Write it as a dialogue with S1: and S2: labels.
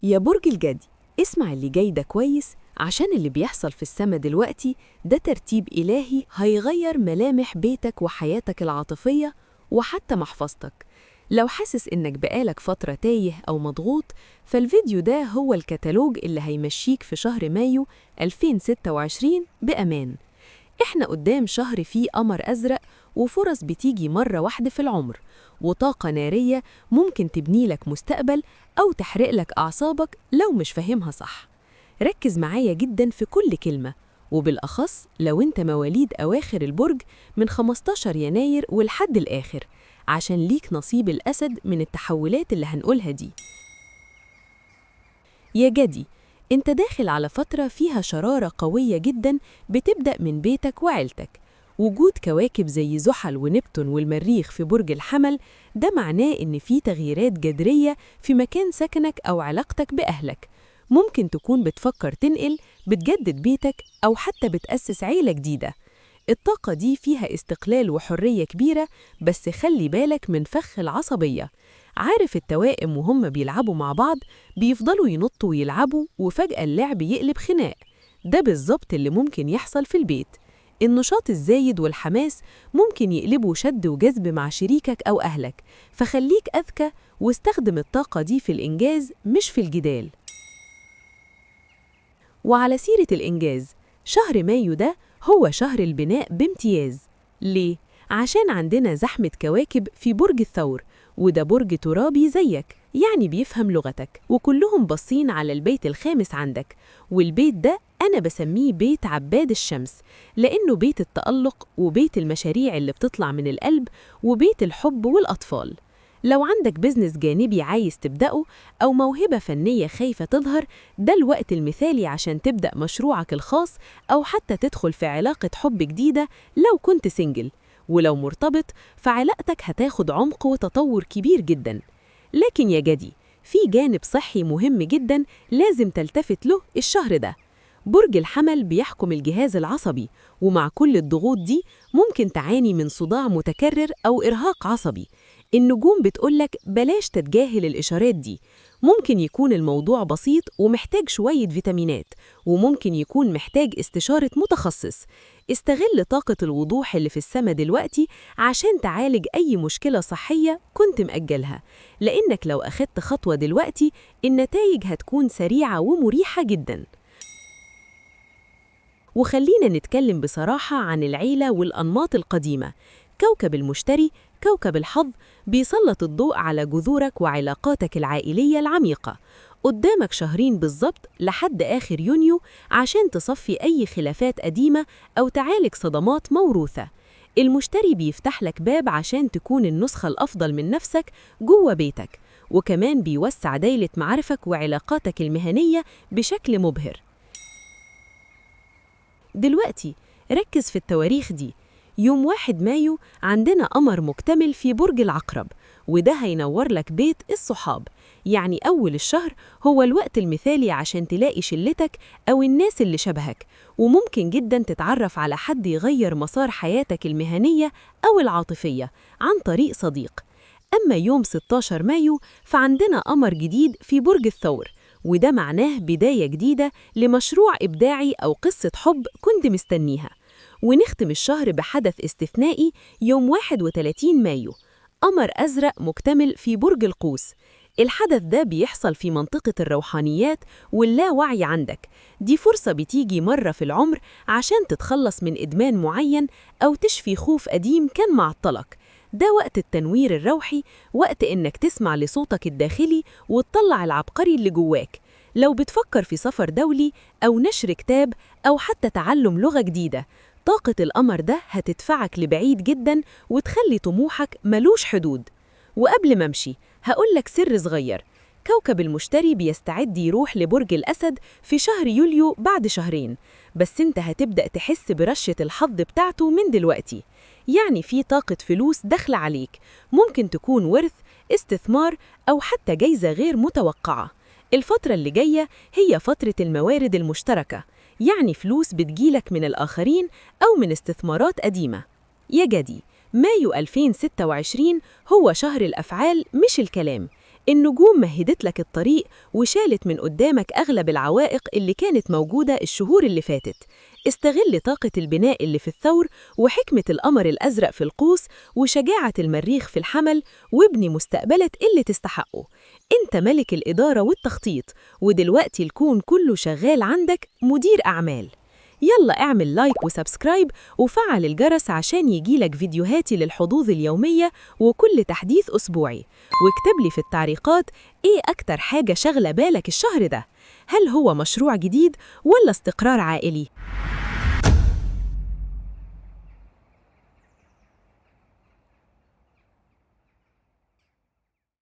S1: يا برج الجدي، اسمع اللي جاي ده كويس عشان اللي بيحصل في السما دلوقتي ده ترتيب إلهي هيغير ملامح بيتك وحياتك العاطفية وحتى محفظتك. لو حاسس إنك بقالك فترة تايه أو مضغوط، فالفيديو ده هو الكتالوج اللي هيمشيك في شهر مايو 2026 بأمان. إحنا قدام شهر فيه قمر أزرق وفرص بتيجي مرة واحدة في العمر، وطاقة نارية ممكن تبني لك مستقبل أو تحرق لك أعصابك لو مش فاهمها صح. ركز معايا جدا في كل كلمة، وبالأخص لو أنت مواليد أواخر البرج من 15 يناير والحد الآخر، عشان ليك نصيب الأسد من التحولات اللي هنقولها دي. يا جدي، انت داخل على فترة فيها شرارة قوية جدا بتبدأ من بيتك وعيلتك. وجود كواكب زي زحل ونبتون والمريخ في برج الحمل ده معناه إن في تغييرات جذرية في مكان سكنك أو علاقتك بأهلك. ممكن تكون بتفكر تنقل، بتجدد بيتك، أو حتى بتأسس عيلة جديدة. الطاقة دي فيها استقلال وحرية كبيرة، بس خلي بالك من فخ العصبية. عارف التوائم وهم بيلعبوا مع بعض بيفضلوا ينطوا ويلعبوا وفجأة اللعب يقلب خناق. ده بالظبط اللي ممكن يحصل في البيت. النشاط الزايد والحماس ممكن يقلبوا شد وجذب مع شريكك أو أهلك، فخليك أذكى واستخدم الطاقة دي في الإنجاز مش في الجدال. وعلى سيرة الإنجاز، شهر مايو ده هو شهر البناء بامتياز. ليه؟ عشان عندنا زحمة كواكب في برج الثور، وده برج ترابي زيك، يعني بيفهم لغتك، وكلهم باصين على البيت الخامس عندك. والبيت ده أنا بسميه بيت عباد الشمس، لأنه بيت التألق وبيت المشاريع اللي بتطلع من القلب وبيت الحب والأطفال. لو عندك بيزنس جانبي عايز تبدأه أو موهبة فنية خايفة تظهر، ده الوقت المثالي عشان تبدأ مشروعك الخاص أو حتى تدخل في علاقة حب جديدة لو كنت سنجل. ولو مرتبط، فعلاقتك هتاخد عمق وتطور كبير جدا. لكن يا جدي، في جانب صحي مهم جدا لازم تلتفت له الشهر ده. برج الحمل بيحكم الجهاز العصبي، ومع كل الضغوط دي ممكن تعاني من صداع متكرر أو إرهاق عصبي. النجوم بتقولك بلاش تتجاهل الإشارات دي. ممكن يكون الموضوع بسيط ومحتاج شوية فيتامينات، وممكن يكون محتاج استشارة متخصص. استغل طاقة الوضوح اللي في السما دلوقتي عشان تعالج أي مشكلة صحية كنت مأجلها، لأنك لو أخدت خطوة دلوقتي النتائج هتكون سريعة ومريحة جداً. وخلينا نتكلم بصراحة عن العيلة والأنماط القديمة. كوكب المشتري، كوكب الحظ، بيسلط الضوء على جذورك وعلاقاتك العائلية العميقة. قدامك شهرين بالظبط لحد آخر يونيو عشان تصفي أي خلافات قديمة أو تعالج صدمات موروثة. المشتري بيفتح لك باب عشان تكون النسخة الأفضل من نفسك جوه بيتك، وكمان بيوسع دايرة معارفك وعلاقاتك المهنية بشكل مبهر. دلوقتي ركز في التواريخ دي. يوم 1 مايو عندنا قمر مكتمل في برج العقرب، وده هينور لك بيت الصحاب. يعني أول الشهر هو الوقت المثالي عشان تلاقي شلتك أو الناس اللي شبهك، وممكن جدا تتعرف على حد يغير مسار حياتك المهنية أو العاطفية عن طريق صديق. أما يوم 16 مايو فعندنا قمر جديد في برج الثور، وده معناه بداية جديدة لمشروع إبداعي أو قصة حب كنت مستنيها. ونختم الشهر بحدث استثنائي يوم 31 مايو، قمر أزرق مكتمل في برج القوس. الحدث ده بيحصل في منطقة الروحانيات واللاوعي عندك. دي فرصة بتيجي مرة في العمر عشان تتخلص من إدمان معين أو تشفي خوف قديم كان معطلك. ده وقت التنوير الروحي، وقت إنك تسمع لصوتك الداخلي وتطلع العبقري اللي جواك. لو بتفكر في سفر دولي أو نشر كتاب أو حتى تعلم لغة جديدة، طاقة القمر ده هتدفعك لبعيد جدا وتخلي طموحك ملوش حدود. وقبل ما امشي هقولك سر صغير. كوكب المشتري بيستعد يروح لبرج الأسد في شهر يوليو بعد شهرين، بس انت هتبدأ تحس برشة الحظ بتاعته من دلوقتي. يعني في طاقة فلوس داخلة عليك، ممكن تكون ورث، استثمار، أو حتى جايزة غير متوقعة. الفترة اللي جاية هي فترة الموارد المشتركة، يعني فلوس بتجيلك من الآخرين أو من استثمارات قديمة. يا جدي، مايو 2026 هو شهر الأفعال مش الكلام. النجوم مهدت لك الطريق وشالت من قدامك أغلب العوائق اللي كانت موجودة الشهور اللي فاتت. استغل طاقة البناء اللي في الثور وحكمة القمر الأزرق في القوس وشجاعة المريخ في الحمل، وابني مستقبلك اللي تستحقه. انت ملك الإدارة والتخطيط، ودلوقتي الكون كله شغال عندك مدير أعمال. يلا اعمل لايك وسبسكرايب وفعل الجرس عشان يجيلك فيديوهاتي للحظوظ اليومية وكل تحديث أسبوعي. واكتب لي في التعليقات ايه أكتر حاجة شغلة بالك الشهر ده؟ هل هو مشروع جديد ولا استقرار عائلي؟